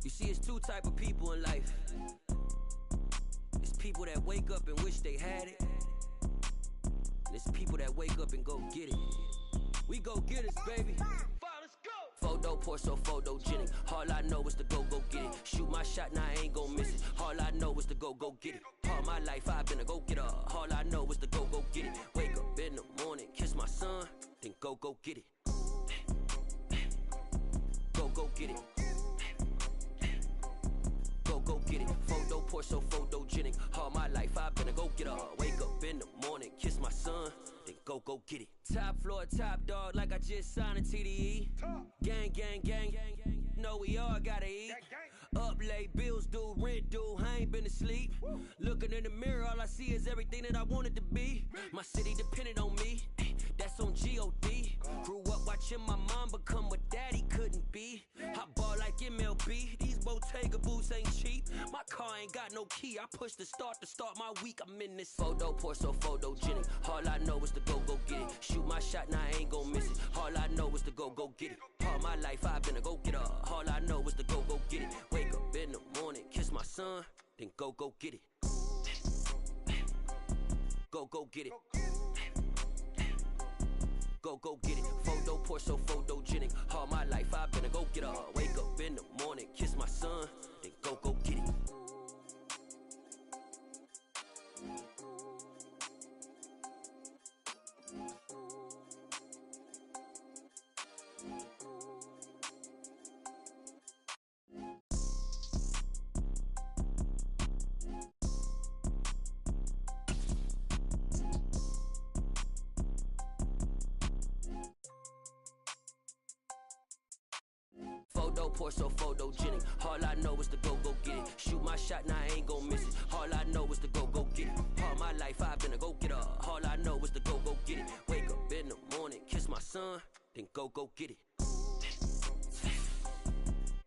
You see, it's two type of people in life. It's people that wake up and wish they had it, and it's people that wake up and go get it. We go get it, baby. Let's go. Photo pour so photogenic. All I know is to go get it. Shoot my shot, now I ain't gon' miss it. All I know is to go get it. All my life I've been a go-getter. All I know is to go get it. Wake up in the morning, kiss my son, then go get it. Go get it. Go get it. Photo pour so photogenic. All my life I've been a go-getter. Wake up in the morning, kiss my son, then go get it. Top floor, top dog, like I just signed a TDE. Gang, gang, gang, know we all gotta eat. Up late, bills due, rent due, I ain't been asleep. Looking in the mirror, all I see is everything that I wanted to be. My city depended on me, that's on G.O.D. Grew up watching my mom become what daddy couldn't be. I ball like MLB, these Bottega boots ain't cheap. My car ain't got no key, I push the start to start my week. I'm in this photo pour so photogenic. All I know is to go get it. Shoot my shot, now I ain't gon' miss it. All I know is to go get it. All my life I've been a go-getter. All I know is to go get it. Wake up in the morning, kiss my son, then go get it. Go get it. Go get it. Photo pour so photogenic. All my life I've been a go-getter. Wake up in the morning, kiss my son, then go get it. Photo pour so photogenic. All I know is to go get it. Shoot my shot, now I ain't gon' miss it. All I know is to go get it. All my life I've been a go-getter. All I know is to go get it. Wake up in the morning, kiss my son, then go get it.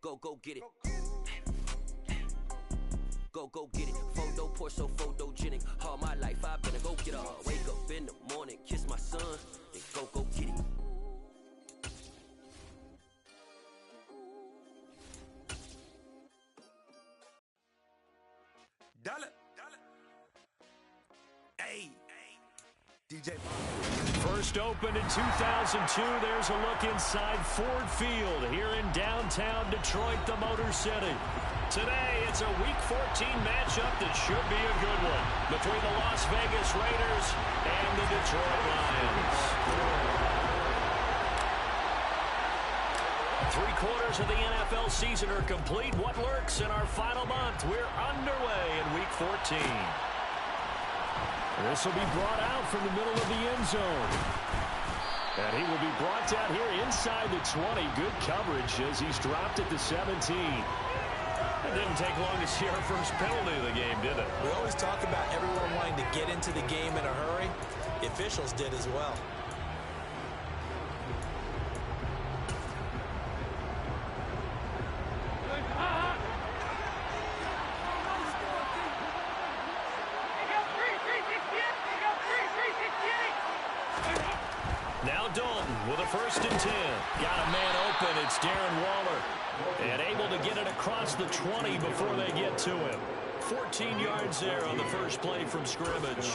Go get it. Go get it. Photo pour so photogenic. All my life I've been a go-getter. Wake up in the morning, kiss my son, then go get it. Dollar. Hey. DJ. First opened in 2002. There's a look inside Ford Field here in downtown Detroit, the Motor City. Today, it's a Week 14 matchup that should be a good one between the Las Vegas Raiders and the Detroit Lions. 3/4 of the NFL season are complete. What lurks in our final month? We're underway in Week 14. This will be brought out from the middle of the end zone. And he will be brought down here inside the 20. Good coverage as he's dropped at the 17. It didn't take long to see our first penalty of the game, did it? We always talk about everyone wanting to get into the game in a hurry. The officials did as well. Now Dalton with a 1st and 10. Got a man open. It's Darren Waller. And able to get it across the 20 before they get to him. 14 yards there on the first play from scrimmage.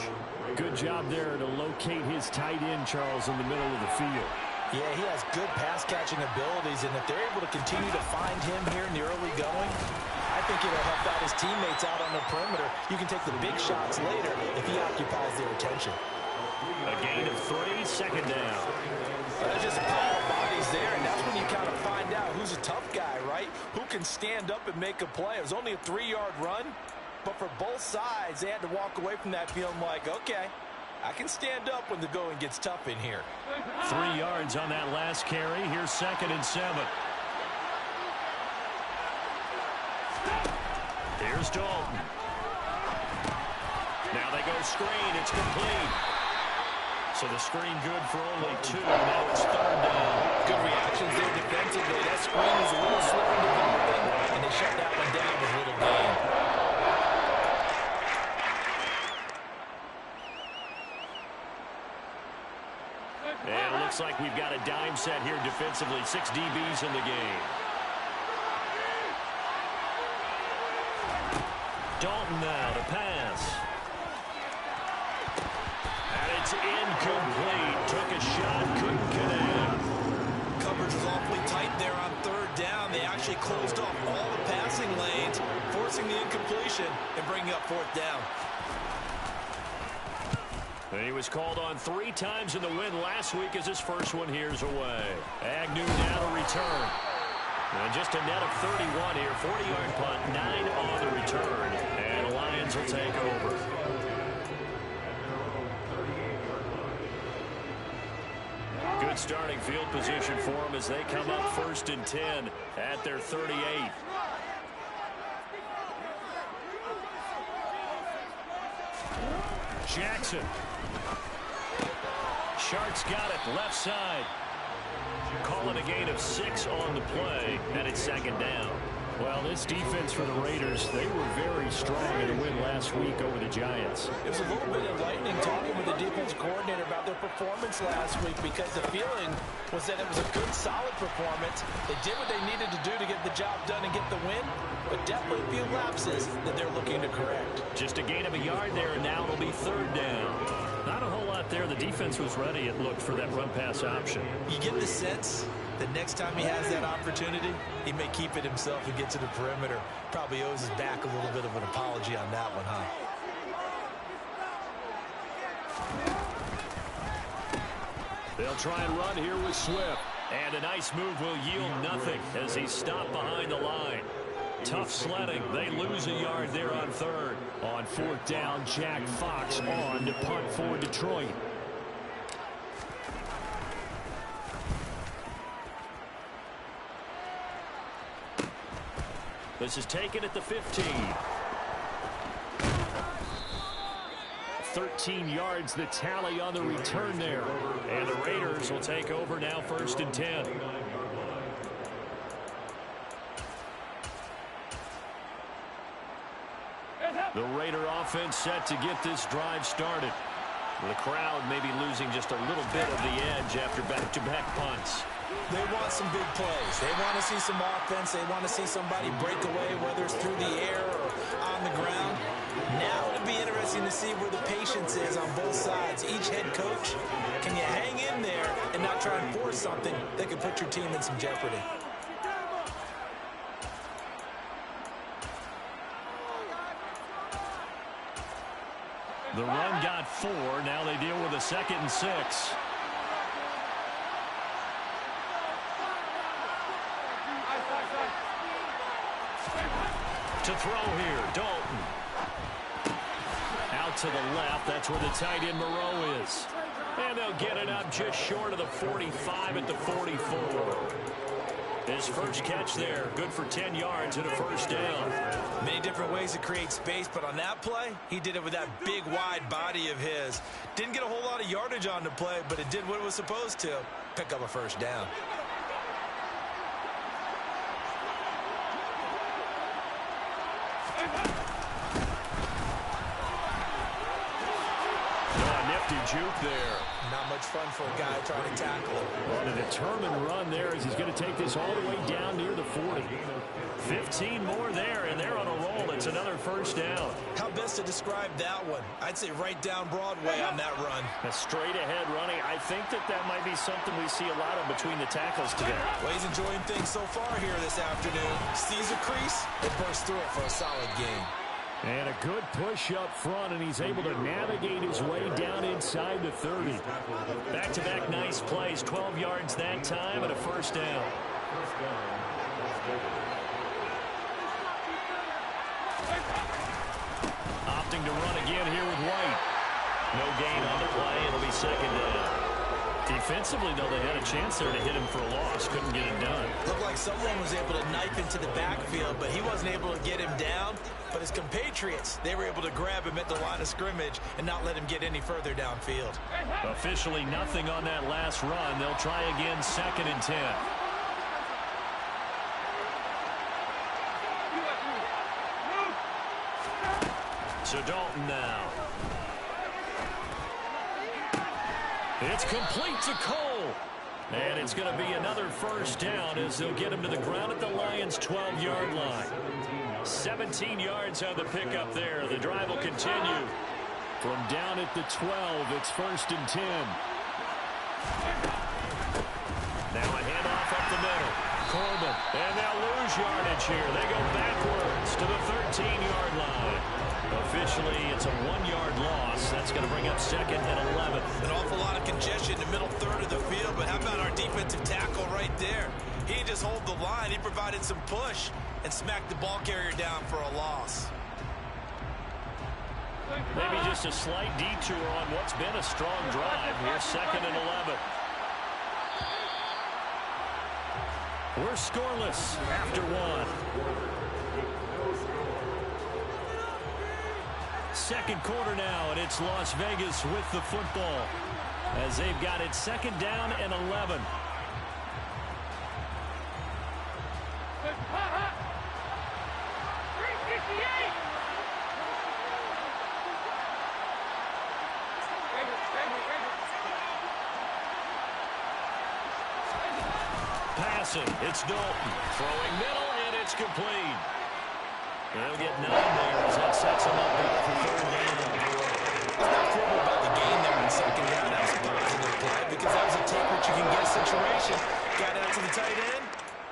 Good job there to locate his tight end, Charles, in the middle of the field. Yeah, he has good pass-catching abilities, and if they're able to continue to find him here in the early going, I think it'll help out his teammates out on the perimeter. You can take the big shots later if he occupies their attention. A gain of 3, 2nd down. There's just a pile of bodies there, and that's when you kind of find out who's a tough guy, right? Who can stand up and make a play. It was only a 3-yard run, but for both sides, they had to walk away from that feeling like, okay, I can stand up when the going gets tough in here. 3 yards on that last carry. Here's 2nd and 7. Here's Dalton. Now they go screen. It's complete. So the screen good for only 2. Now it's 3rd down. Good reactions there defensively. That screen was a little slow in developing, and they shut that one down with a little gain. And it looks like we've got a dime set here defensively. 6 DBs in the game. Dalton now to pass. And it's incomplete. Took a shot, couldn't connect. Coverage was awfully tight there on third down. They actually closed off all the passing lanes, forcing the incompletion and bringing up fourth down. And he was called on 3 times in the win last week as his first one here's away. Agnew now to return. And just a net of 31 here. 40-yard punt, 9 on the return. And the Lions will take over. Good starting field position for them as they come up 1st and 10 at their 38. Jackson. Sharks got it left side. Calling a gain of 6 on the play, and it's 2nd down. Well, this defense for the Raiders, they were very strong in the win last week over the Giants. It was a little bit enlightening talking with the defensive coordinator about their performance last week because the feeling was that it was a good, solid performance. They did what they needed to do to get the job done and get the win, but definitely a few lapses that they're looking to correct. Just a gain of a yard there, and now it'll be 3rd down. Not a whole lot there. The defense was ready, it looked, for that run-pass option. You get the sense that next time he has that opportunity, he may keep it himself and get to the perimeter. Probably owes his back a little bit of an apology on that one, huh? They'll try and run here with Swift. And a nice move will yield nothing as he's stopped behind the line. Tough sledding. They lose a yard there on 3rd. On 4th down, Jack Fox on to punt for Detroit. This is taken at the 15. 13 yards the tally on the return there. And the Raiders will take over now 1st and 10. The Raider offense set to get this drive started. The crowd may be losing just a little bit of the edge after back-to-back punts. They want some big plays. They want to see some offense. They want to see somebody break away, whether it's through the air or on the ground. Now it'll be interesting to see where the patience is on both sides. Each head coach, can you hang in there and not try and force something that could put your team in some jeopardy? The run got 4. Now they deal with a 2nd and 6. To throw here, Dalton. Out to the left. That's where the tight end Moreau is. And they'll get it up just short of the 45 at the 44. His first catch there, good for 10 yards and a 1st down. Many different ways to create space, but on that play, he did it with that big, wide body of his. Didn't get a whole lot of yardage on the play, but it did what it was supposed to, pick up a 1st down. Juke there. Not much fun for a guy trying to tackle him. Well, a determined run there as he's going to take this all the way down near the 40. 15 more there, and they're on a roll. It's another 1st down. How best to describe that one? I'd say right down Broadway on that run. A straight-ahead running. I think that might be something we see a lot of between the tackles today. Well, he's enjoying things so far here this afternoon. Sees a crease and bursts through it for a solid gain. And a good push up front, and he's able to navigate his way down inside the 30. Back-to-back nice plays, 12 yards that time and a 1st down. Opting to run again here with White. No gain on the play. It'll be 2nd down. Defensively, though, they had a chance there to hit him for a loss. Couldn't get it done. Looked like someone was able to knife into the backfield, but he wasn't able to get him down. But his compatriots, they were able to grab him at the line of scrimmage and not let him get any further downfield. Officially nothing on that last run. They'll try again 2nd and 10. So Dalton now. It's complete to Cole. And it's going to be another 1st down as they'll get him to the ground at the Lions' 12-yard line. 17 yards on the pickup there. The drive will continue. From down at the 12, it's 1st and 10. Now a handoff up the middle. Corbin, and they'll lose yardage here. They go backwards to the 13-yard line. Officially, it's a 1-yard loss. That's going to bring up 2nd and 11. An awful lot of congestion in the middle third of the field, but how about our defensive tackle right there? He didn't just hold the line. He provided some push and smacked the ball carrier down for a loss. Maybe just a slight detour on what's been a strong drive. Here's 2nd and 11. We're scoreless after 1. Second quarter now, and it's Las Vegas with the football as they've got it 2nd down and 11. Passing, it's Dalton. Throwing middle, and it's complete. They'll get 9 there as that sets him up for 3rd down. It's not critical about the gain there in 2nd down. That was a positive play because that was a take what you can get situation. Got out to the tight end.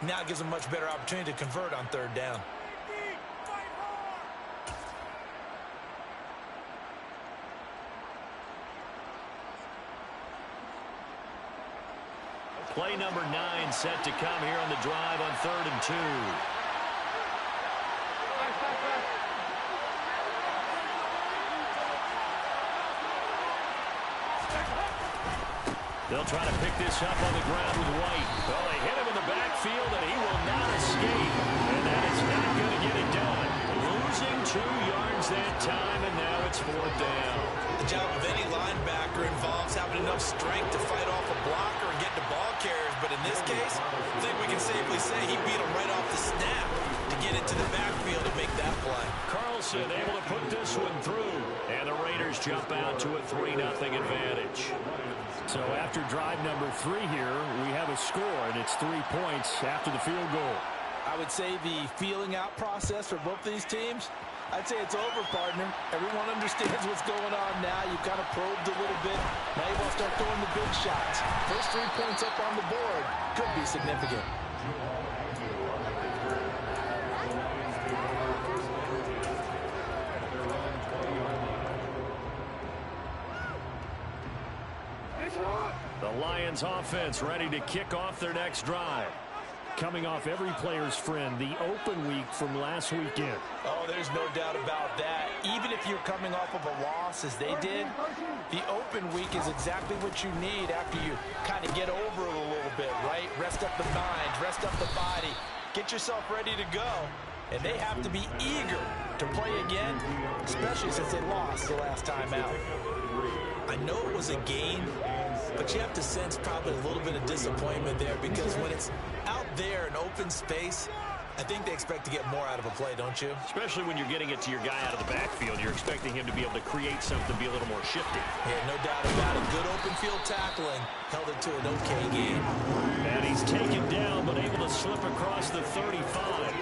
Now it gives them much better opportunity to convert on 3rd down. Play number 9 set to come here on the drive on 3rd and 2. They'll try to pick this up on the ground with White. Well, they hit him in the backfield, and he will not escape. And that is not going to get it done. Losing 2 yards that time, and now it's 4th down. The job of any linebacker involves having enough strength to fight off a blocker and get the ball carriers. But in this case, I think we can safely say he beat him right off the snap to get into the backfield and make that play. Carlson able to put this one through. And the Raiders jump out to a 3-0 advantage. So after drive number 3 here, we have a score, and it's 3 points after the field goal. I would say the feeling out process for both these teams, I'd say it's over, partner. Everyone understands what's going on now. You kind of probed a little bit. Now you want to start throwing the big shots. First 3 points up on the board could be significant. The Lions offense ready to kick off their next drive. Coming off every player's friend, the open week from last weekend. Oh, there's no doubt about that. Even if you're coming off of a loss as they did, the open week is exactly what you need after you kind of get over it a little bit, right? Rest up the mind, rest up the body, get yourself ready to go. And they have to be eager to play again, especially since they lost the last time out. I know it was a gain, but you have to sense probably a little bit of disappointment there because when it's out there in open space, I think they expect to get more out of a play, don't you? Especially when you're getting it to your guy out of the backfield. You're expecting him to be able to create something, be a little more shifty. Yeah, no doubt about it. Good open field tackling. Held it to an okay game. And he's taken down, but able to slip across the 35.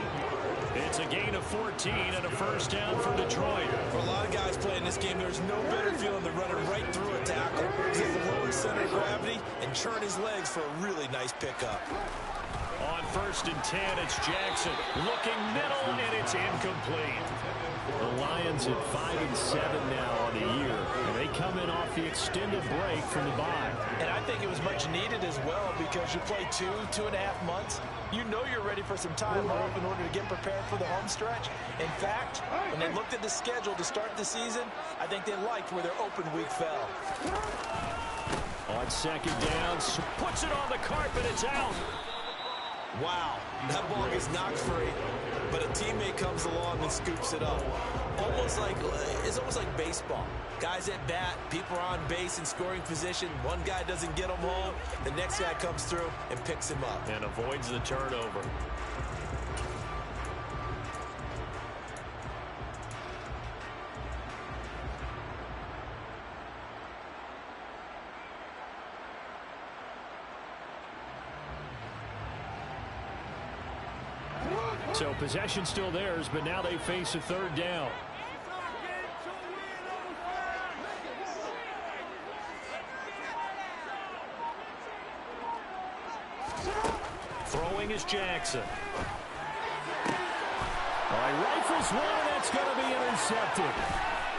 It's a gain of 14 and a 1st down for Detroit. For a lot of guys playing this game, there's no better feeling than running right through a tackle. Get the lower center of gravity and churn his legs for a really nice pickup. On 1st and 10, it's Jackson. Looking middle, and it's incomplete. The Lions at 5-7 now on the year. And they come in off the extended break from the bye. And I think it was much needed as well because you play 2.5 months. You know you're ready for some time off in order to get prepared for the home stretch. In fact, when they looked at the schedule to start the season, I think they liked where their open week fell. On 2nd down, puts it on the carpet, it's out. Wow, that ball gets knocked free, but a teammate comes along and scoops it up. It's almost like baseball. Guys at bat, people are on base in scoring position. One guy doesn't get him home, the next guy comes through and picks him up. And avoids the turnover. So possession still theirs, but now they face a third down. Throwing is Jackson. All right, rifles one, and that's going to be intercepted.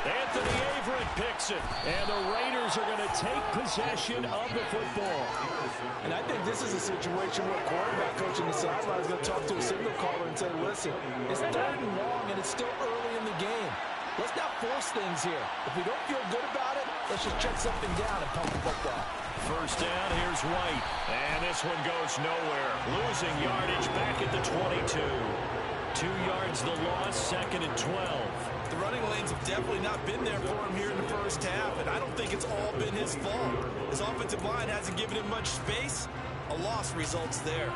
Anthony Averett picks it, and the Raiders are going to take possession of the football. And I think this is a situation where quarterback coach in the sideline is going to talk to a signal caller and say, listen, it's 3rd and long, and it's still early in the game. Let's not force things here. If we don't feel good about it, let's just check something down and pump the football. First down, here's White. And this one goes nowhere. Losing yardage back at the 22. 2 yards the loss, 2nd and 12. The running lanes have definitely not been there for him here in the first half, and I don't think it's all been his fault. His offensive line hasn't given him much space. A loss results there.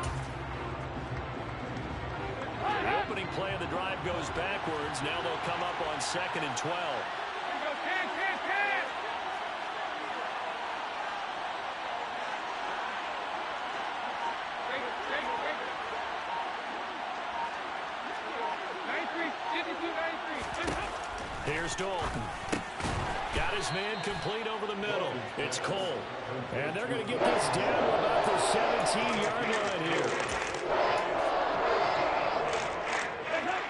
The opening play of the drive goes backwards. Now they'll come up on 2nd and 12. Here's Dalton. Got his man complete over the middle. It's Cole. And they're going to get this down to about the 17-yard line here.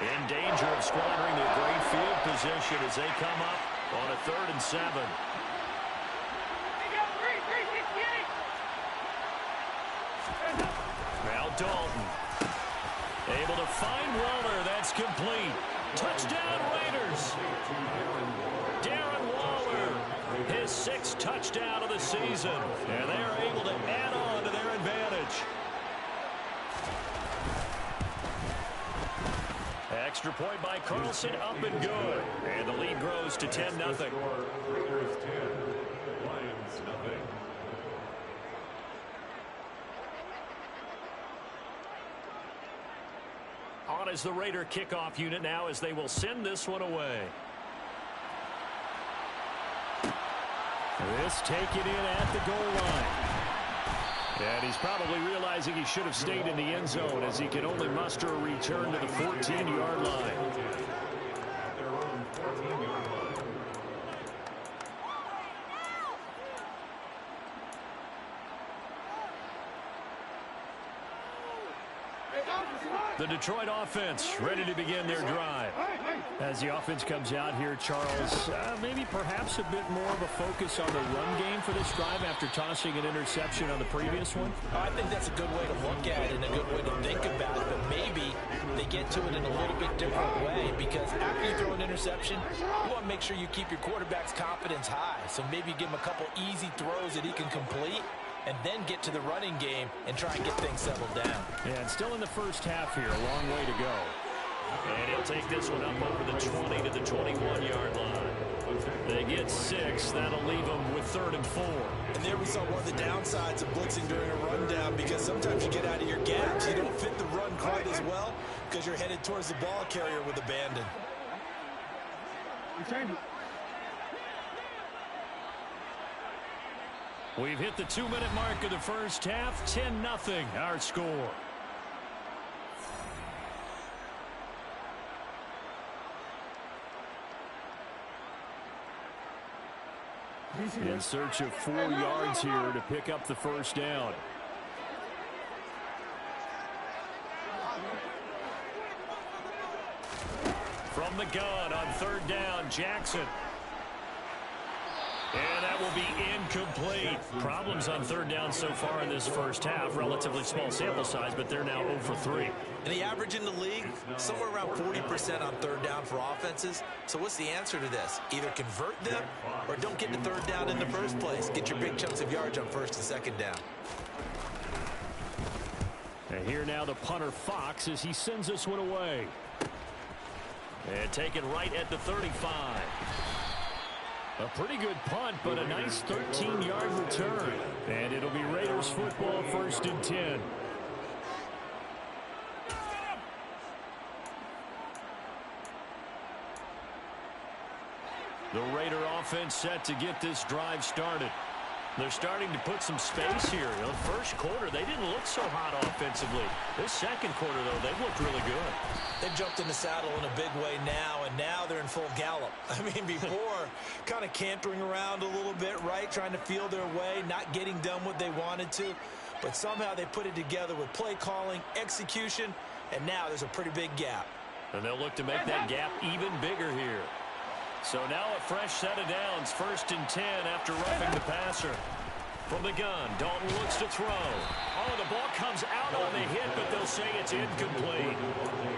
In danger of squandering their great field position as they come up on a 3rd and 7. Now Dalton. Able to find Waller. That's complete. Touchdown Raiders. Darren Waller, his 6th touchdown of the season. And they are able to add on to their advantage. Extra point by Carlson, up and good. And the lead grows to 10-0. Raiders 10, Lions 0. On as the Raider kickoff unit now as they will send this one away. This taken in at the goal line. And he's probably realizing he should have stayed in the end zone as he can only muster a return to the 14-yard line. At their own 14-yard line. The Detroit offense ready to begin their drive. As the offense comes out here, Charles, maybe perhaps a bit more of a focus on the run game for this drive after tossing an interception on the previous one? I think that's a good way to look at it and a good way to think about it, but maybe they get to it in a little bit different way because after you throw an interception, you want to make sure you keep your quarterback's confidence high. So maybe give him a couple easy throws that he can complete and then get to the running game and try and get things settled down. Yeah, and still in the first half here, a long way to go. And he'll take this one up over the 20 to the 21-yard line. They get 6. That'll leave them with 3rd and 4. And there we saw one of the downsides of blitzing during a rundown because sometimes you get out of your gaps. You don't fit the run quite as well because you're headed towards the ball carrier with abandon. We've hit the 2-minute mark of the first half. 10-0 our score. In search of 4 yards here to pick up the first down. From the gun on 3rd down, Jackson. And that will be incomplete. Problems on 3rd down so far in this first half. Relatively small sample size, but they're now 0 for 3. And the average in the league, somewhere around 40% on 3rd down for offenses. So what's the answer to this? Either convert them or don't get to 3rd down in the first place. Get your big chunks of yards on 1st and 2nd down. And here now the punter Fox as he sends this one away. And taken right at the 35. A pretty good punt, but a nice 13-yard return. And it'll be Raiders football, 1st and 10. The Raider offense set to get this drive started. They're starting to put some space here. You know, first quarter, they didn't look so hot offensively. This second quarter, though, they've looked really good. They've jumped in the saddle in a big way now, and now they're in full gallop. I mean, before, kind of cantering around a little bit, right, trying to feel their way, not getting done what they wanted to. But somehow they put it together with play calling, execution, and now there's a pretty big gap. And they'll look to make that gap even bigger here. So now a fresh set of downs, 1st and 10 after roughing the passer. From the gun, Dalton looks to throw. Oh, the ball comes out on the hit, but they'll say it's incomplete.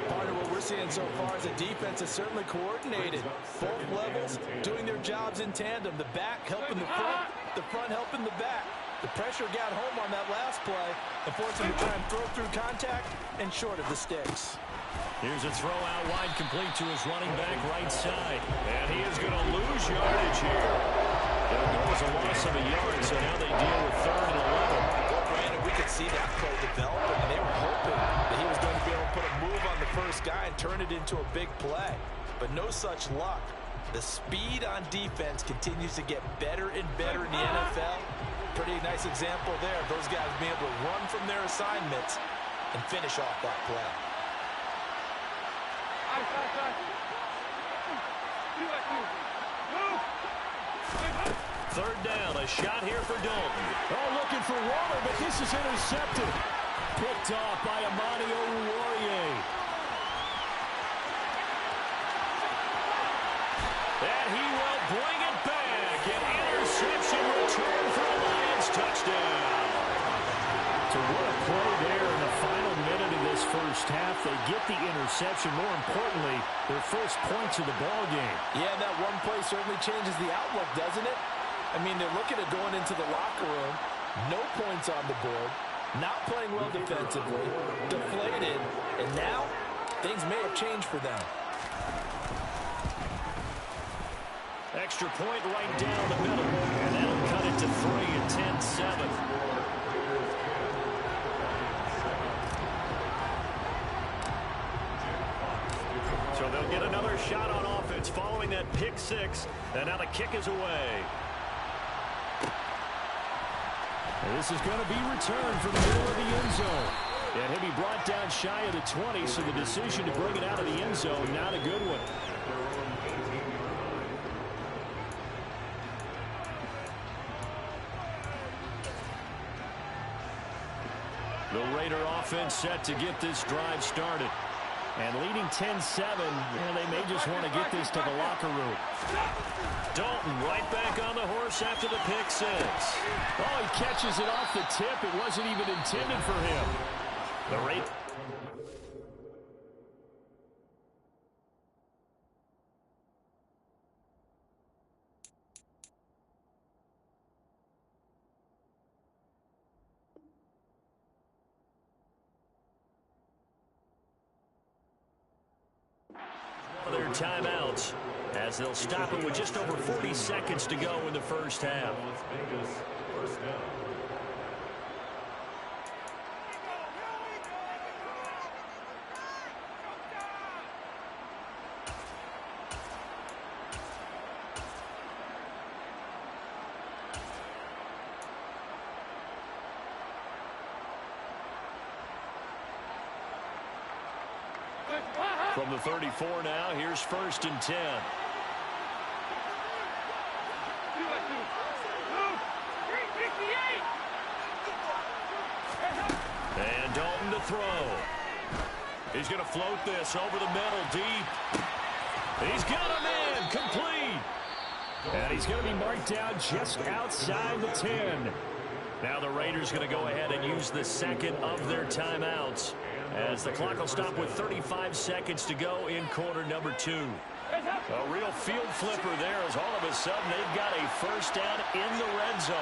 Part of what we're seeing so far is the defense is certainly coordinated. Both levels doing their jobs in tandem. The back helping the front helping the back. The pressure got home on that last play and forced him to try and throw through contact and short of the sticks. Here's a throw out wide, complete to his running back right side. And he is going to lose yardage here. There was a loss of a yard, so now they deal with 3rd and 11. Well, Brandon, we could see that play developing, and they were hoping that he was going to be able to put a move on the first guy and turn it into a big play. But no such luck. The speed on defense continues to get better and better in the NFL. Pretty nice example there of those guys being able to run from their assignments and finish off that play. 3rd down, a shot here for Dalton. Oh, looking for Waller, but this is intercepted. Picked off by Amani Oruwariye. And he will bring it back. An interception return for a Lions touchdown. So what a play there in the final minute of this first half. They get the interception. More importantly, their first points of the ball game. Yeah, that one play certainly changes the outlook, doesn't it? I mean, they're looking at going into the locker room, no points on the board, not playing well defensively, deflated, and now things may have changed for them. Extra point right down the middle, and that'll cut it to 3 at 10-7. So they'll get another shot on offense following that pick 6, and now the kick is away. And this is going to be returned from the middle of the end zone. And he'll be brought down shy of the 20, so the decision to bring it out of the end zone, not a good one. The Raider offense set to get this drive started. And leading 10-7, and they may just want to get this to the locker room. Dalton right back on the horse after the pick 6. Oh, he catches it off the tip. It wasn't even intended for him. The Raiders. Their timeouts as they'll stop it with just over 40 seconds to go in the first half. From the 34 now, here's 1st and 10. And Dalton to throw. He's going to float this over the middle deep. He's got a man complete. And he's going to be marked down just outside the 10. Now the Raiders going to go ahead and use the second of their timeouts, as the clock will stop with 35 seconds to go in quarter number 2. A real field flipper there, as all of a sudden they've got a first down in the red zone.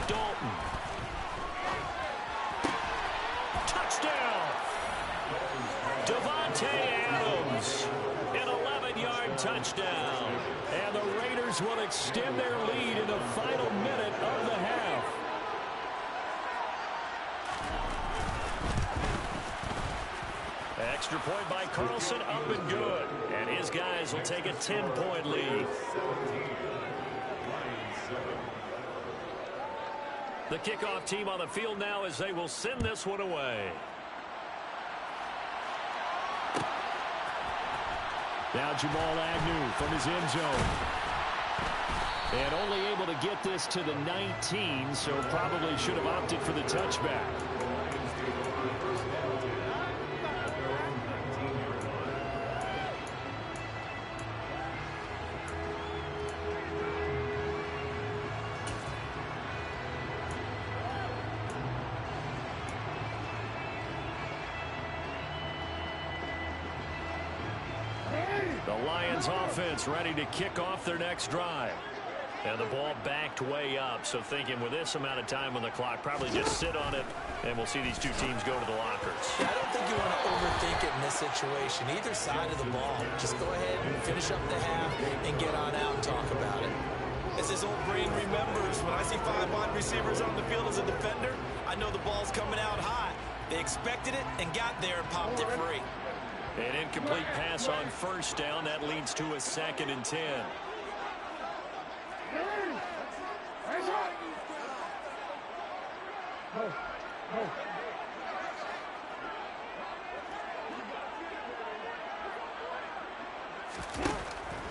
Dalton. Touchdown. Devontae Adams. An 11-yard touchdown. And the Raiders will extend their lead in the final minute of the half. extra point by Carlson, up and good. And his guys will take a 10-point lead. The kickoff team on the field now as they will send this one away. Now Jamal Agnew from his end zone. And only able to get this to the 19, so probably should have opted for the touchback. The Lions offense ready to kick off their next drive. And the ball backed way up, so thinking with this amount of time on the clock, probably just sit on it, and we'll see these two teams go to the lockers. Yeah, I don't think you want to overthink it in this situation. Either side of the ball. Just go ahead and finish up the half and get on out and talk about it. As his old brain remembers, when I see 5 wide receivers on the field as a defender, I know the ball's coming out high. They expected it and got there and popped it free. An incomplete pass on first down. That leads to a 2nd and 10.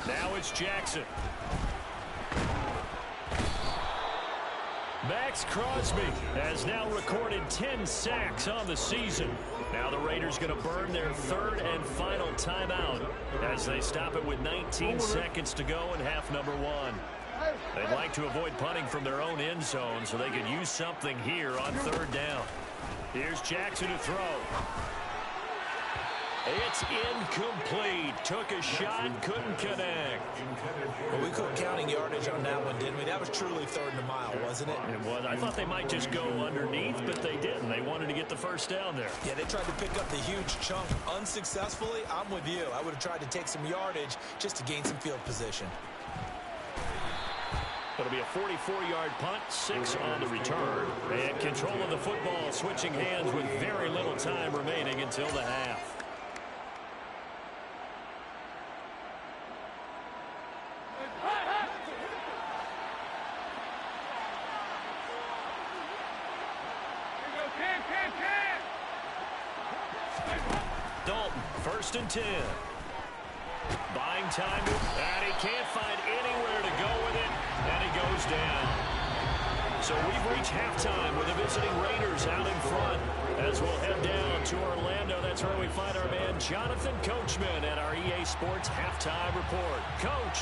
Now it's Jackson. Max Crosby has now recorded 10 sacks on the season. Now the Raiders going to burn their 3rd and final timeout as they stop it with 19 seconds to go in half number 1. They'd like to avoid punting from their own end zone so they could use something here on 3rd down. Here's Jackson to throw. It's incomplete. Took a shot, couldn't connect. Well, we quit counting yardage on that one, didn't we? That was truly 3rd and a mile, wasn't it? It was. I thought they might just go underneath, but they didn't. They wanted to get the first down there. Yeah, they tried to pick up the huge chunk unsuccessfully. I'm with you. I would have tried to take some yardage just to gain some field position. It'll be a 44-yard punt, 6 on the return. And control of the football switching hands with very little time remaining until the half. Dalton, 1st and 10. Buying time, and he can't find anywhere to go with it, and he goes down. So we've reached halftime with the visiting Raiders out in front. As we'll head down to Orlando, that's where we find our man Jonathan Coachman at our EA Sports Halftime Report. Coach.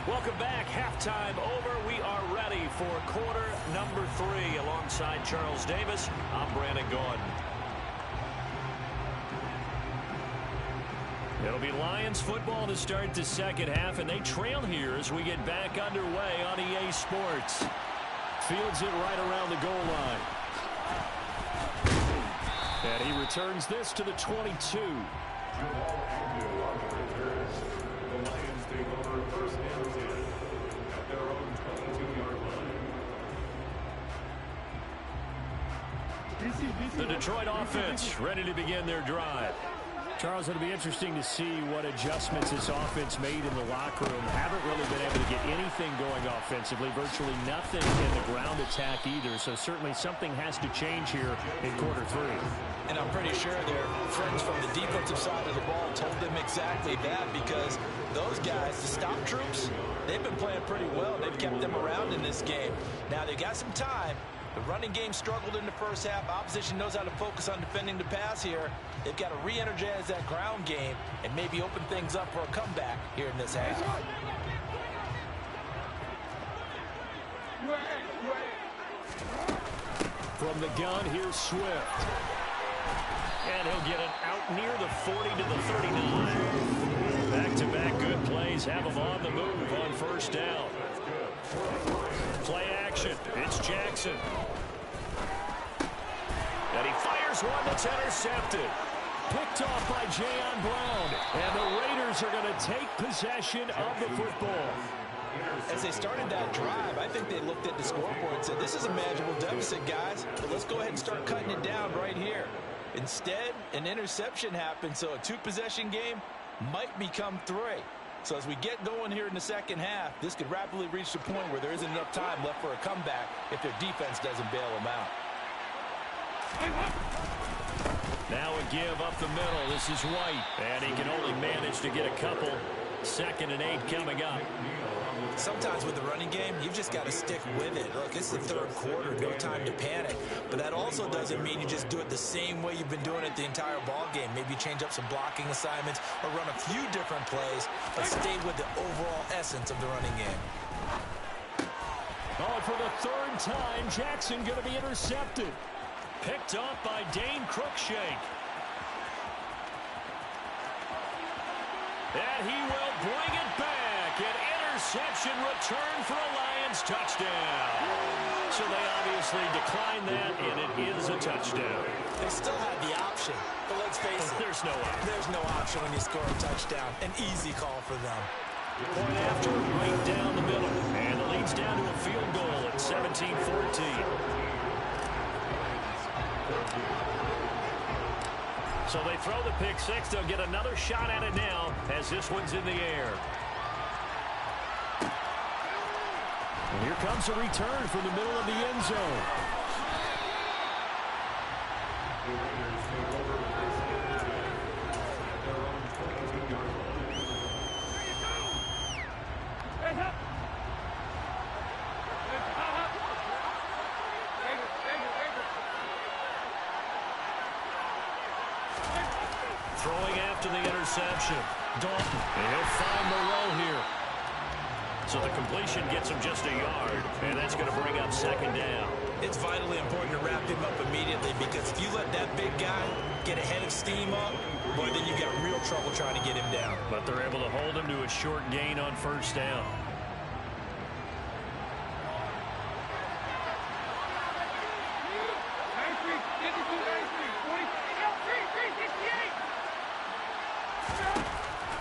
Welcome back. Halftime over. We are ready for quarter number 3. Alongside Charles Davis, I'm Brandon Gordon. It'll be Lions football to start the second half, and they trail here as we get back underway on EA Sports. Fields it right around the goal line. And he returns this to the 22. The Lions take over 1st and 10 at their own 22-yard line. The Detroit offense ready to begin their drive. Charles, it'll be interesting to see what adjustments this offense made in the locker room. Haven't really been able to get anything going offensively, virtually nothing in the ground attack either, so certainly something has to change here in quarter 3. And I'm pretty sure their friends from the defensive side of the ball told them exactly that, because those guys, the stop troops, they've been playing pretty well. They've kept them around in this game. Now they got some time. The running game struggled in the first half. Opposition knows how to focus on defending the pass here. They've got to re-energize that ground game and maybe open things up for a comeback here in this half. From the gun, here's Swift. And he'll get it out near the 40 to the 39. Back-to-back good plays have him on the move on 1st down. Play action. action. It's Jackson. And he fires one that's intercepted. Picked off by Jayon Brown. And the Raiders are going to take possession of the football. As they started that drive, I think they looked at the scoreboard and said, this is a manageable deficit, guys, but let's go ahead and start cutting it down right here. Instead, an interception happened, so a two-possession game might become 3. So as we get going here in the second half, this could rapidly reach the point where there isn't enough time left for a comeback if their defense doesn't bail them out. Now a give up the middle. This is White, and he can only manage to get a couple. 2nd and 8 coming up. Sometimes with the running game, you've just got to stick with it. Look, it's the third quarter, no time to panic. But that also doesn't mean you just do it the same way you've been doing it the entire ball game. Maybe change up some blocking assignments or run a few different plays, but stay with the overall essence of the running game. Oh, for the 3rd time, Jackson going to be intercepted. Picked off by Dane Cruikshank. And he will bring it back. An interception return for a Lions touchdown. So they obviously declined that, and it is a touchdown. They still had the option, but let's face it. There's no option. There's no option when you score a touchdown. An easy call for them. Point after, right down the middle. And it leads down to a field goal at 17-14. So they throw the pick six. They'll get another shot at it now as this one's in the air. And here comes a return from the middle of the end zone. Throwing after the interception. Dalton, and he'll find Moreau here. So the completion gets him just a yard, and that's going to bring up 2nd down. It's vitally important to wrap him up immediately, because if you let that big guy get a head of steam up, boy, then you got real trouble trying to get him down. But they're able to hold him to a short gain on 1st down.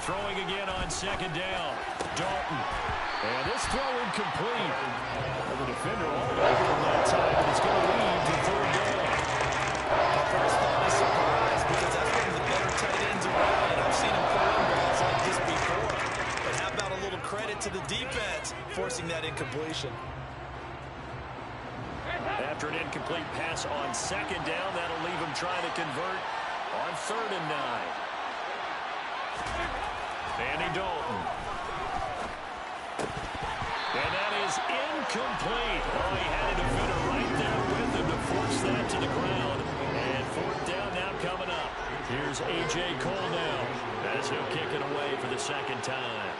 Throwing again on 2nd down. Dalton. And this throw incomplete. The defender all over him that time, but it's going to lead to 3rd down. My first thought is surprise, because that's one of the better tight ends around, and I've seen him pull in balls like this before. But how about a little credit to the defense forcing that incompletion? After an incomplete pass on 2nd down, that'll leave him trying to convert on 3rd and 9. Andy Dalton. And that is incomplete. Oh, he had a defender right there with him to force that to the ground. And 4th down now coming up. Here's A.J. Cole now as he'll kick it away for the 2nd time.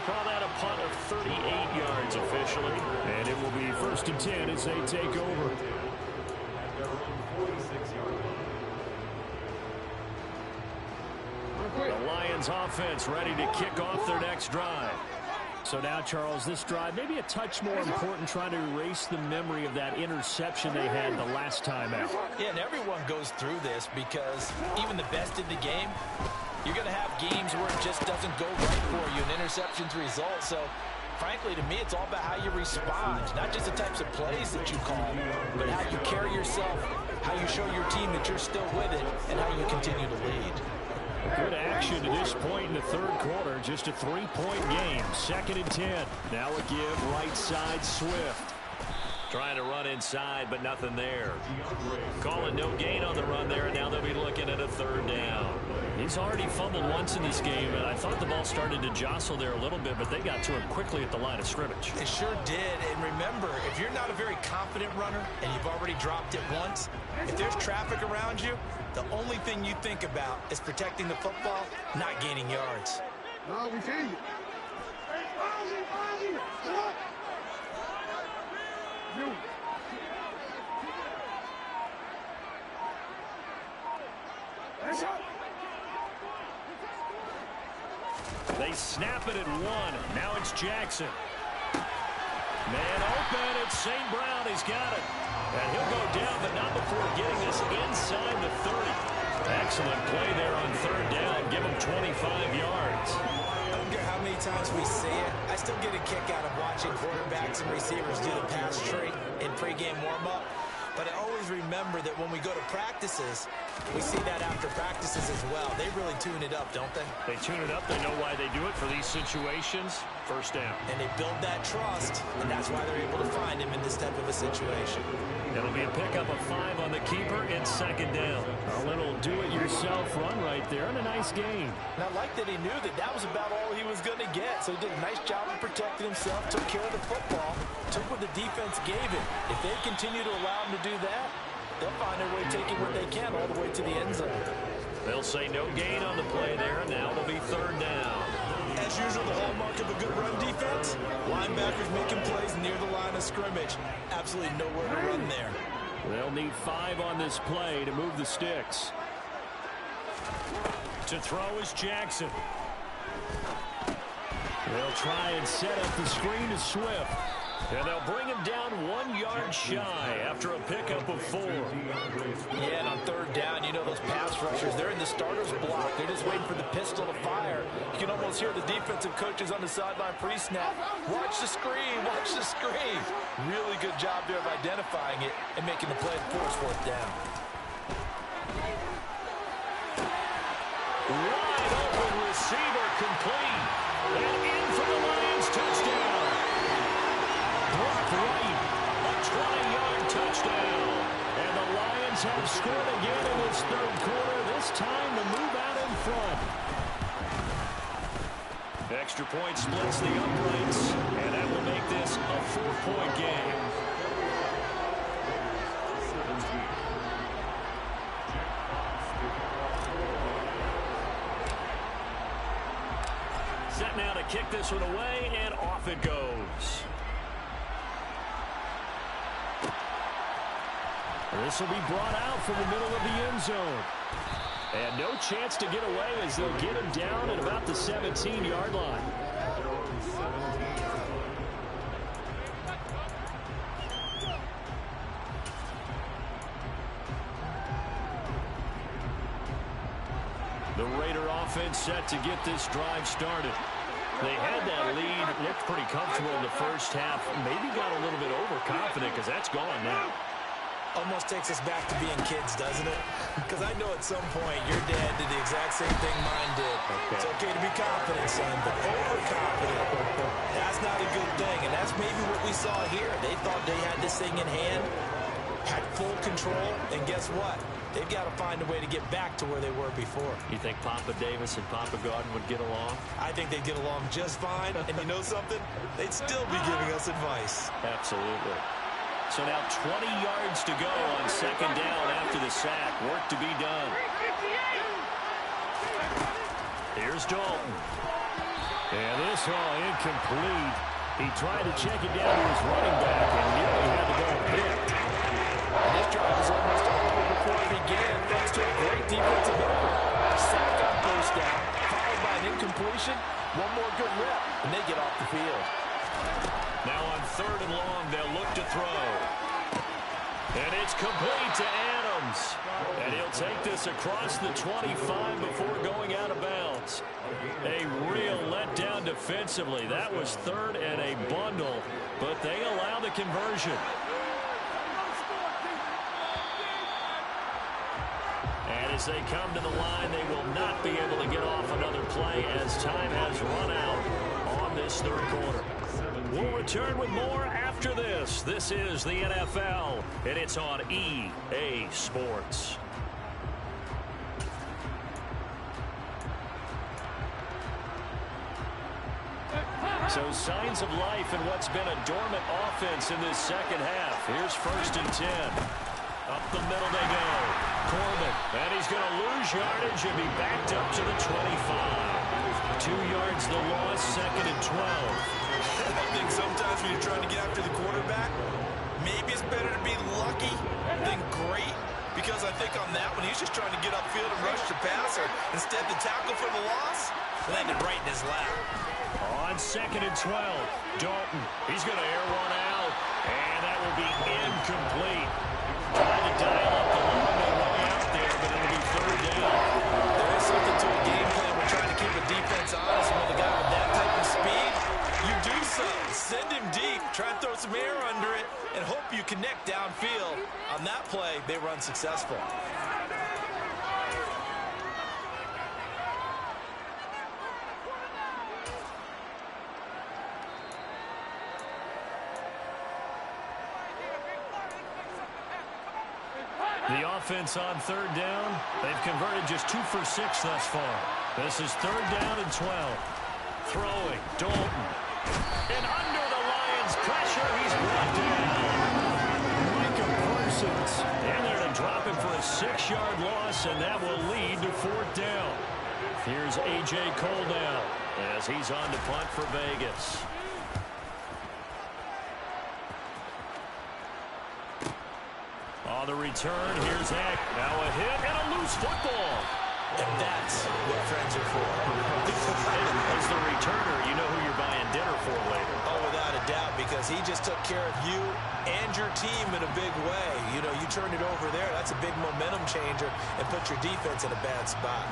Call that a punt of 38 yards officially. And it will be 1st and 10 as they take over. The Lions offense ready to kick off their next drive. So now, Charles, this drive maybe a touch more important, trying to erase the memory of that interception they had the last time out. Yeah, and everyone goes through this, because even the best in the game, you're going to have games where it just doesn't go right for you, and interceptions result. So, frankly, to me, it's all about how you respond, not just the types of plays that you call, but how you carry yourself, how you show your team that you're still with it, and how you continue to lead. Good action to this point in the 3rd quarter. Just a 3-point game. 2nd and 10. Now a give right side Swift. Trying to run inside, but nothing there. Calling no gain on the run there, and now they'll be looking at a 3rd down. He's already fumbled once in this game, and I thought the ball started to jostle there a little bit, but they got to him quickly at the line of scrimmage. It sure did. And remember, if you're not a very confident runner and you've already dropped it once, if there's traffic around you, the only thing you think about is protecting the football, not gaining yards. No, we change it. They snap it at 1. Now it's Jackson. Man open. It's St. Brown. He's got it. And he'll go down, but not before getting this inside the 30. Excellent play there on third down. Give him 25 yards. I don't care how many times we see it. I still get a kick out of watching quarterbacks and receivers do the pass tree in pregame warm-up. But I always remember that when we go to practices, we see that after practices as well. They really tune it up, don't they? They tune it up. They know why they do it for these situations. First down. And they build that trust, and that's why they're able to find him in this type of a situation. It'll be a pickup of 5 on the keeper in second down. A little do-it-yourself run right there and a nice gain. And I like that he knew that that was about all he was going to get. So he did a nice job of protecting himself, took care of the football, took what the defense gave him. If they continue to allow him to do that, they'll find their way taking what they can all the way to the end zone. They'll say no gain on the play there, and now it'll be third down. As usual, the hallmark of a good run defense, linebackers making plays near the line of scrimmage. Absolutely nowhere to run there. They'll need 5 on this play to move the sticks. To throw is Jackson. They'll try and set up the screen to Swift. And they'll bring him down 1 yard shy after a pickup of 4. Yeah, and on third down, you know those pass rushers, they're in the starter's block. They're just waiting for the pistol to fire. You can almost hear the defensive coaches on the sideline pre-snap. Watch the screen, watch the screen. Really good job there of identifying it and making the play to force fourth down. Wide open receiver complete. And in for the Lions touchdown. Brock Wright, a 20-yard touchdown. And the Lions have scored again in this third quarter, this time to move out in front. Extra point splits the uprights, and that will make this a 4-point game. Set now to kick this one away, and off it goes. This will be brought out from the middle of the end zone. And no chance to get away as they'll get him down at about the 17-yard line. The Raider offense set to get this drive started. They had that lead, looked pretty comfortable in the first half, maybe got a little bit overconfident because that's gone now. Almost takes us back to being kids, doesn't it? Because I know at some point your dad did the exact same thing mine did. Okay. It's okay to be confident, son, but overconfident, that's not a good thing. And that's maybe what we saw here. They thought they had this thing in hand, had full control, and guess what? They've got to find a way to get back to where they were before. You think Papa Davis and Papa Gordon would get along? I think they'd get along just fine. And you know something? They'd still be giving us advice. Absolutely. So now 20 yards to go on second down after the sack. Work to be done. Here's Dalton. And this all incomplete. He tried to check it down to his running back and nearly had to go picked. This drive was almost over before it began, thanks to a great defensive effort. Sack on first down, followed by an incompletion. One more good rep, and they get off the field. Now on third and long, they'll look to throw. And it's complete to Adams. And he'll take this across the 25 before going out of bounds. A real letdown defensively. That was third and a bundle, but they allow the conversion. And as they come to the line, they will not be able to get off another play as time has run out on this third quarter. We'll return with more after this. This is the NFL, and it's on EA Sports. So signs of life in what's been a dormant offense in this second half. Here's 1st and 10. Up the middle they go. Corbin, and he's going to lose yardage and be backed up to the 25. 2 yards the loss, 2nd and 12. I think sometimes when you're trying to get after the quarterback, maybe it's better to be lucky than great, because I think on that one, he's just trying to get upfield and rush the passer. Instead, the tackle for the loss landed right in his lap. On 2nd and 12, Dalton, he's going to air one out, and that will be incomplete. Trying to dial up the long way out there, but it'll be 3rd down. There is something to a game plan. We're trying to keep a defense honest. With a guy with that type of speed, you do something. Send him deep. Try and throw some air under it and hope you connect downfield. On that play, they were unsuccessful. The offense on 3rd down, they've converted just 2 for 6 thus far. This is 3rd down and 12. Throwing, Dalton. And under the Lions' pressure, he's brought down. Micah Parsons. And they're going to drop him for a 6-yard loss, and that will lead to 4th down. Here's A.J. Cole now as he's on to punt for Vegas. On the return, here's Heck. Now a hit and a loose football. And that's what friends are for. As the returner, you know who you're buying dinner for later. Oh, without a doubt, because he just took care of you and your team in a big way. You know, you turned it over there. That's a big momentum changer and put your defense in a bad spot.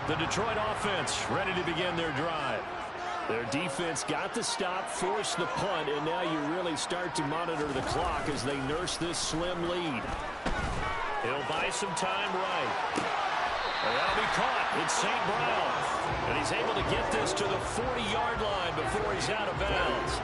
The Detroit offense ready to begin their drive. Their defense got the stop, forced the punt, and now you really start to monitor the clock as they nurse this slim lead. He'll buy some time right. And that'll be caught. It's St. Brown. And he's able to get this to the 40-yard line before he's out of bounds.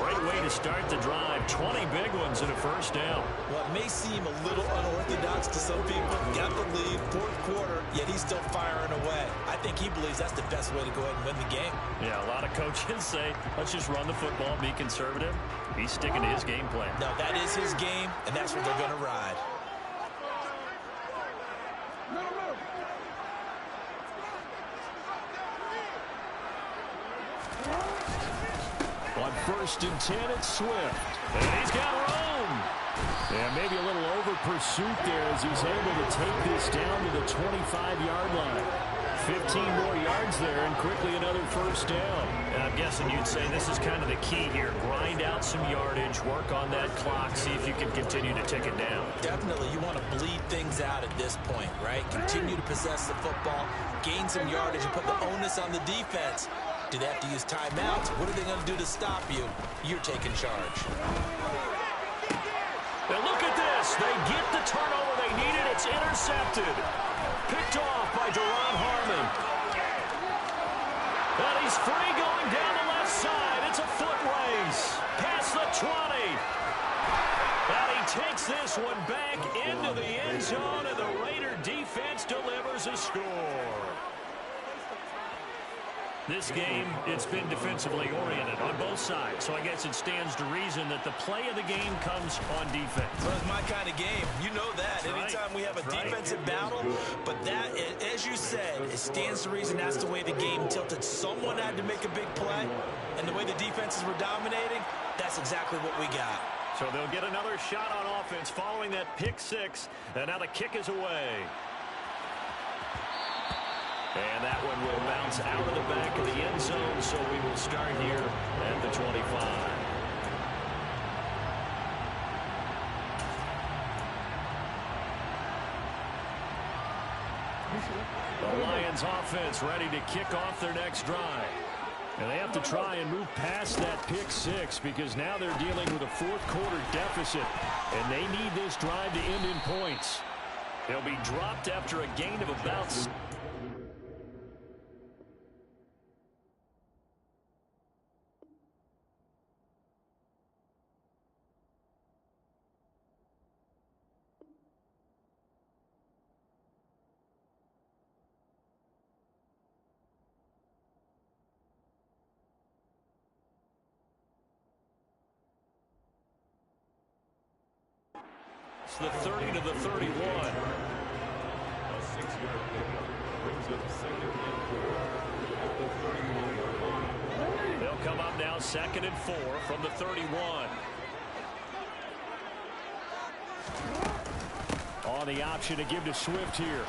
Great way to start the drive. 20 big ones and a 1st down. Well, it may seem a little unorthodox to some people. Got the lead, 4th quarter, yet he's still firing away. I think he believes that's the best way to go ahead and win the game. Yeah, a lot of coaches say, let's just run the football, be conservative. He's sticking to his game plan. No, that is his game, and that's what they're going to ride. On 1st and 10, it's Swift. And he's got Rome. And maybe a little over pursuit there as he's able to take this down to the 25-yard line. 15 more yards there and quickly another 1st down. And I'm guessing you'd say this is kind of the key here. Grind out some yardage, work on that clock, see if you can continue to tick it down. Definitely, you want to bleed things out at this point, right? Continue to possess the football, gain some yardage, and put the onus on the defense. Do they have to use timeouts? What are they going to do to stop you? You're taking charge. And look at this. They get the turnover they needed. It's intercepted. Picked off by Deron Harmon. And he's free going down the left side. It's a foot race. Past the 20. And he takes this one back into the end zone, and the Raider defense delivers a score. This game, it's been defensively oriented on both sides, so I guess it stands to reason that the play of the game comes on defense. Well, it's my kind of game. You know that. That's Anytime right. we have a That's defensive battle, but that, as you said, it stands to reason that's the way the game tilted. Someone had to make a big play, and the way the defenses were dominating, that's exactly what we got. So they'll get another shot on offense following that pick 6, and now the kick is away. And that one will bounce out of the back of the end zone, so we will start here at the 25. The Lions offense ready to kick off their next drive. And they have to try and move past that pick 6 because now they're dealing with a 4th quarter deficit, and they need this drive to end in points. They'll be dropped after a gain of about across the 30 to the 31. A 6-yard pickup brings up second and 4 at the 31-yard line. They'll come up now 2nd and 4 from the 31. On the option to give to Swift here.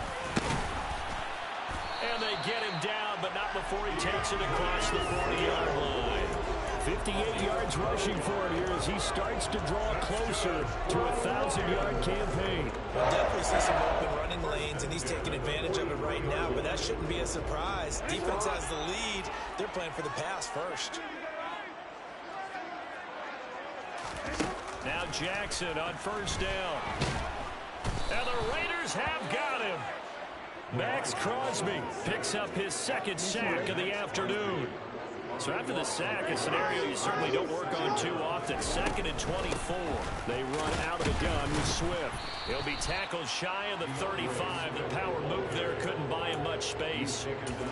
And they get him down, but not before he takes it across the 40-yard line. 58 yards rushing for him here as he starts to draw closer to a 1,000-yard campaign. We'll definitely see some open running lanes, and he's taking advantage of it right now, but that shouldn't be a surprise. Defense has the lead. They're playing for the pass first. Now Jackson on 1st down. And the Raiders have got him. Max Crosby picks up his 2nd sack of the afternoon. So after the sack, a scenario you certainly don't work on too often. 2nd and 24. They run out of the gun with Swift. He'll be tackled shy of the 35. The power move there couldn't buy him much space.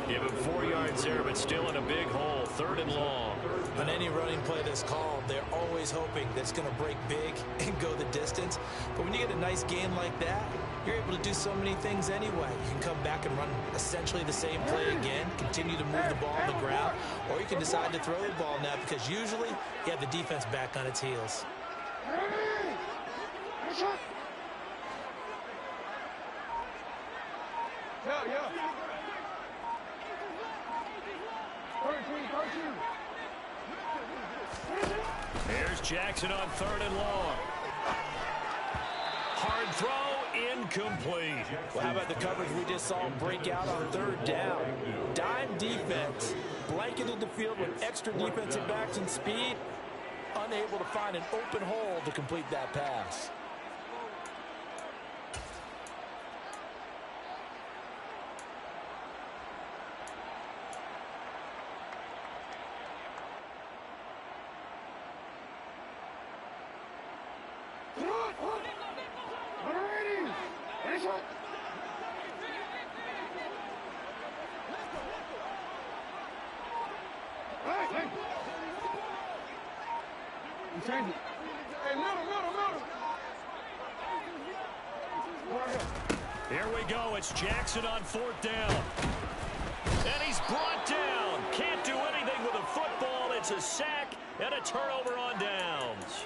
Give him 4 yards there, but still in a big hole. 3rd and long. On any running play that's called, they're always hoping that it's going to break big and go the distance. But when you get a nice gain like that, you're able to do so many things anyway. You can come back and run essentially the same play again, continue to move the ball on the ground, or you can decide to throw the ball now because usually you have the defense back on its heels. Here's Jackson on 3rd and long. Hard throw, incomplete. Well, how about the coverage we just saw break out on 3rd down? Dime defense, blanketed the field with extra defensive backs and speed, unable to find an open hole to complete that pass. Here we go. It's Jackson on 4th down. And he's brought down. Can't do anything with a football. It's a sack and a turnover on downs.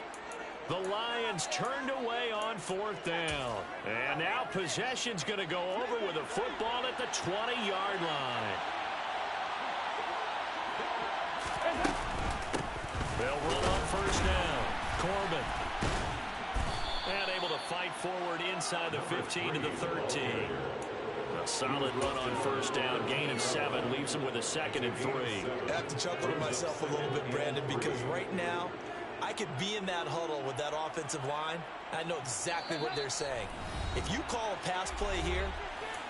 The Lions turned away on 4th down. And now possession's going to go over with a football at the 20-yard line. They'll run on 1st down. Corbin. And able to fight forward inside the 15 to the 13. A solid run on 1st down. Gain of 7 leaves him with a 2nd and 3. I have to chuckle to myself a little bit, Brandon, because right now I could be in that huddle with that offensive line. I know exactly what they're saying. If you call a pass play here,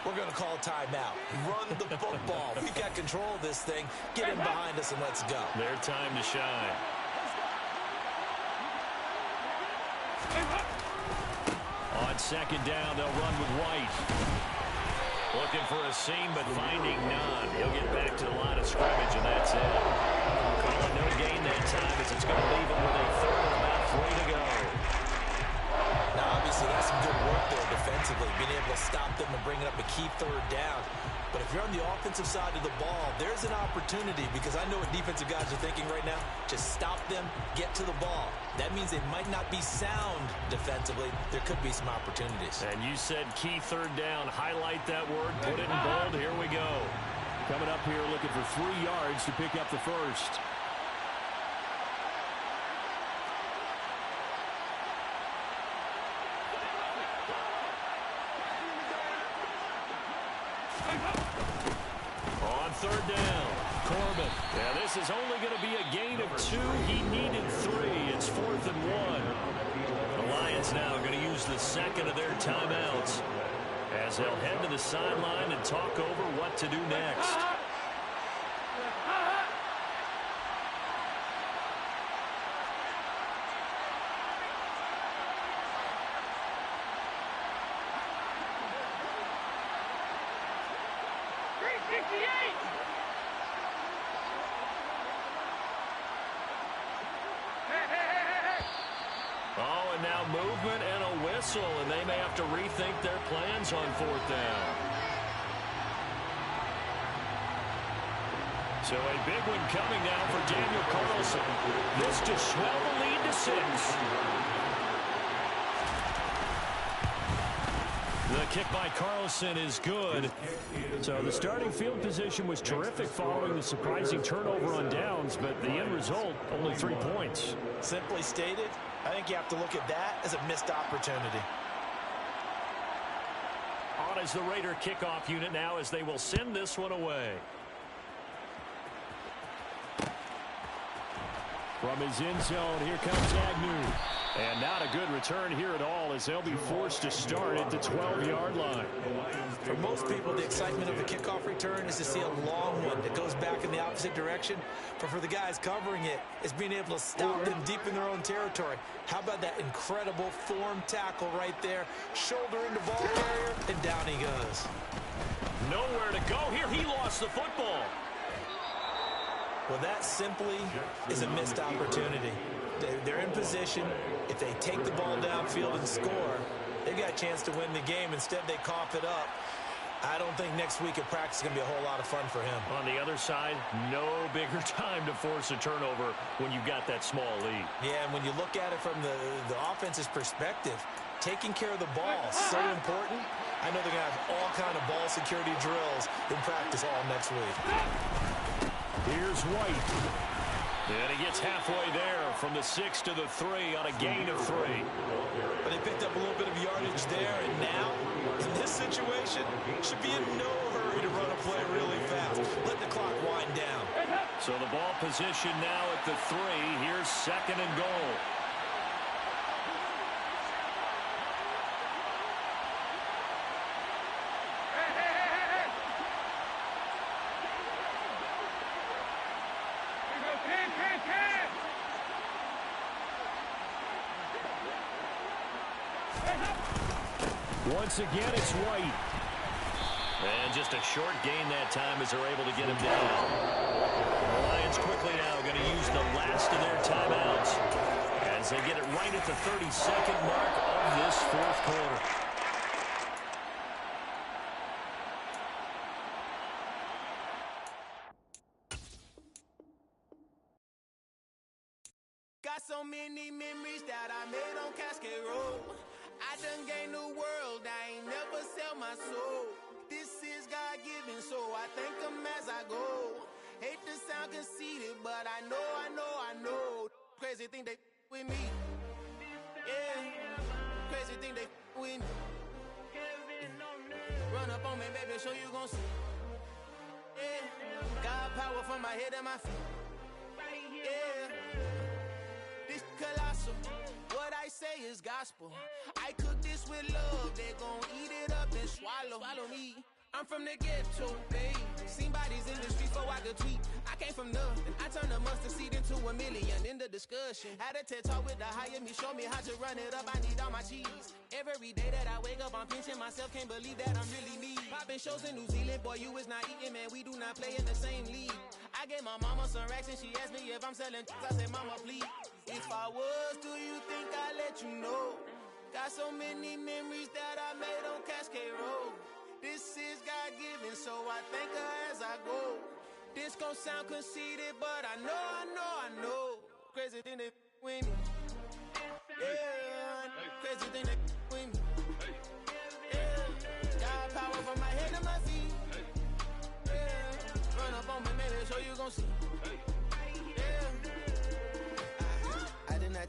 we're going to call a timeout. Run the football. We've got control of this thing. Get in behind us and let's go. Their time to shine. On 2nd down, they'll run with White. Looking for a seam, but finding none. He'll get back to the line of scrimmage, and that's it. Call it no gain that time as it's going to leave him with a 3rd and about 3 to go. Now, obviously, that's some good work there defensively, being able to stop them and bring it up a key 3rd down. But if you're on the offensive side of the ball, there's an opportunity because I know what defensive guys are thinking right now. Just stop them, get to the ball. That means they might not be sound defensively. There could be some opportunities. And you said key 3rd down. Highlight that word. Put it in bold. Here we go. Coming up here looking for 3 yards to pick up the 1st. On 3rd down, Corbin. Yeah, this is only going to be a gain of 2. He needed 3. It's 4th and 1. The Lions now going to use the 2nd of their timeouts as they'll head to the sideline and talk over what to do next. and now movement and a whistle, and they may have to rethink their plans on 4th down. So a big one coming now for Daniel Carlson. This to swell the lead to 6. The kick by Carlson is good. So the starting field position was terrific following the surprising turnover on downs, but the end result, only 3 points. Simply stated, I think you have to look at that as a missed opportunity. On is the Raider kickoff unit now as they will send this one away. From his end zone, here comes Agnew. And not a good return here at all as they'll be forced to start at the 12-yard line. For most people, the excitement of a kickoff return is to see a long one that goes back in the opposite direction. But for the guys covering it, it's being able to stop them deep in their own territory. How about that incredible form tackle right there? Shoulder into ball carrier, and down he goes. Nowhere to go here. He lost the football. Well, that simply is a missed opportunity. They're in position. If they take the ball downfield and score, they've got a chance to win the game. Instead, they cough it up. I don't think next week at practice is going to be a whole lot of fun for him. On the other side, no bigger time to force a turnover when you've got that small lead. Yeah, and when you look at it from the offense's perspective, taking care of the ball is so important. I know they're going to have all kind of ball security drills in practice all next week. Here's White. And he gets halfway there from the 6 to the 3 on a gain of 3. But they picked up a little bit of yardage there, and now, in this situation, should be in no hurry to run a play really fast. Let the clock wind down. So the ball position now at the 3. Here's 2nd and goal. Once again, it's White. And just a short gain that time as they're able to get him down. The Lions quickly now going to use the last of their timeouts as they get it right at the 32nd mark of this 4th quarter. Got so many memories that I made on Cascade Road. I done gained the world, I ain't never sell my soul. This is God-given, so I thank him as I go. Hate to sound conceited, but I know. Crazy thing they with me. Yeah, crazy thing they with me. Run up on me, baby, show you gon' see. Yeah, got power from my head and my feet. Yeah, this colossal. What I say is gospel. I cook this with love. They gon' eat it up and swallow me. I'm from the ghetto, babe. Seen bodies in the streets before I could tweet. I came from nothing. I turned a mustard seed into a million in the discussion. Had a TED talk with the higher me. Show me how to run it up. I need all my cheese. Every day that I wake up, I'm pinching myself. Can't believe that I'm really me. Popping shows in New Zealand. Boy, you is not eating, man. We do not play in the same league. I gave my mama some racks and she asked me if I'm selling. I said, mama, please. If I was, do you think I'd let you know? Got so many memories that I made on Cascade Road. This is God-given, so I thank her as I go. This gon' sound conceited, but I know. Crazy thing they with me. Yeah, crazy thing they with me. Yeah, got power from my head to my feet. Yeah, run up on me, maybe show you gon' see.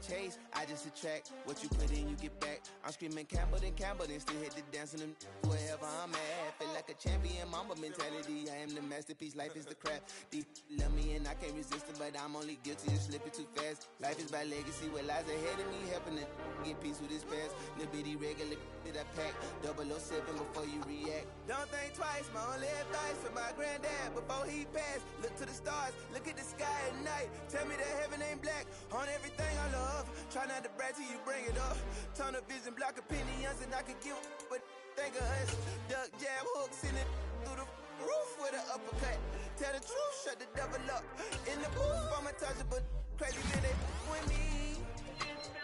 Chase, I just attract what you put in, you get back. I'm screaming Campbell, then still hit the dance on them wherever I'm at. Feel like a champion, mama mentality. I am the masterpiece, life is the crap. Deep love me and I can't resist it, but I'm only guilty of slipping too fast. Life is by legacy, what lies ahead of me, helping to get peace with his past. Little bitty regular that I pack, 007 before you react. Don't think twice, my only advice for my granddad before he passed. Look to the stars, look at the sky at night. Tell me that heaven ain't black on everything I love. Try not to brag till you bring it up. Tunnel vision, block opinions, and I could give but think of us. Duck jab hooks in it through the roof with an uppercut. Tell the truth, shut the devil up. In the booth, I'm untouchable. Crazy than they with me.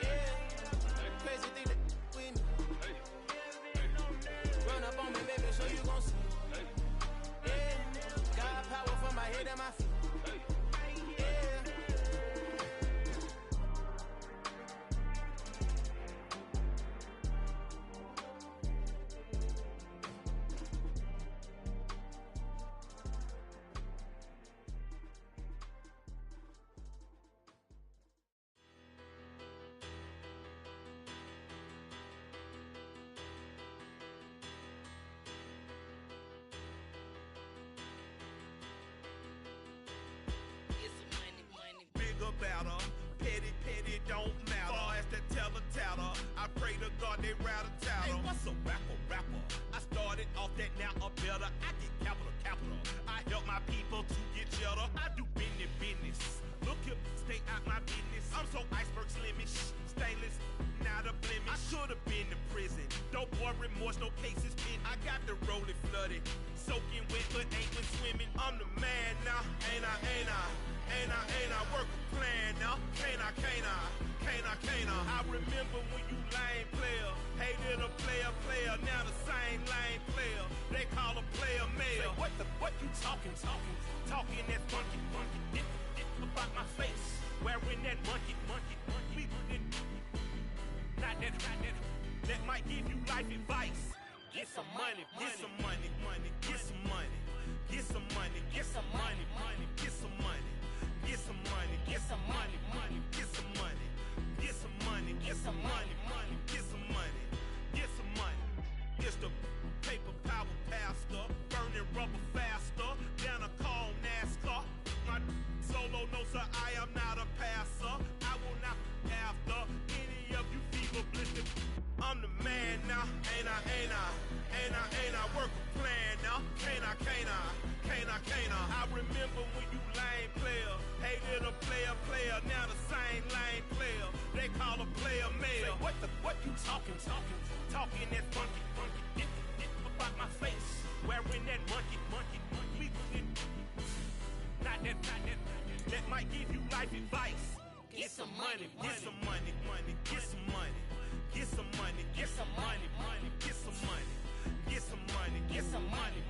Yeah, batter. Petty, don't matter. Far as that tatter, I pray to God they rattle tattle. Hey, what's a rapper? I started off that, now I'm better. I get capital. I help my people to get cheddar. I do business. Look here, stay out my business. I'm so iceberg slimmish, stainless, not a blemish. I should have been in prison. Don't boy remorse, no cases pinned. I got the rolling flooded, soaking wet, but ain't been swimming. I'm the man now, ain't I? Work a plan now, can't I? I remember when you lame player, hated a player, now the same lame player. They call a player mayor. Say, what you talking that funky, about my face, wearing that monkey. We didn't, not that, that might give you life advice. Get some money, get some money, get some money, get some money, get some money, get some money, get some money, get some money, get some money, get some money, get some money, get some money, get some money. It's the paper power pastor, burning rubber faster than a call NASCAR. My solo, no sir, I am not a passer. I will not after any of you feeble blistered. I'm the man now, ain't I? Work a plan now, can't I? I remember when you lame player, hated a player, now the same lame player. They call a player mayor. Say, what you talking that funky, about my face, wearing that monkey. We didn't, not that, that might give you life advice. Get some money, get some money, get some money. Get some money, get some money, get some money, get some money, get some money,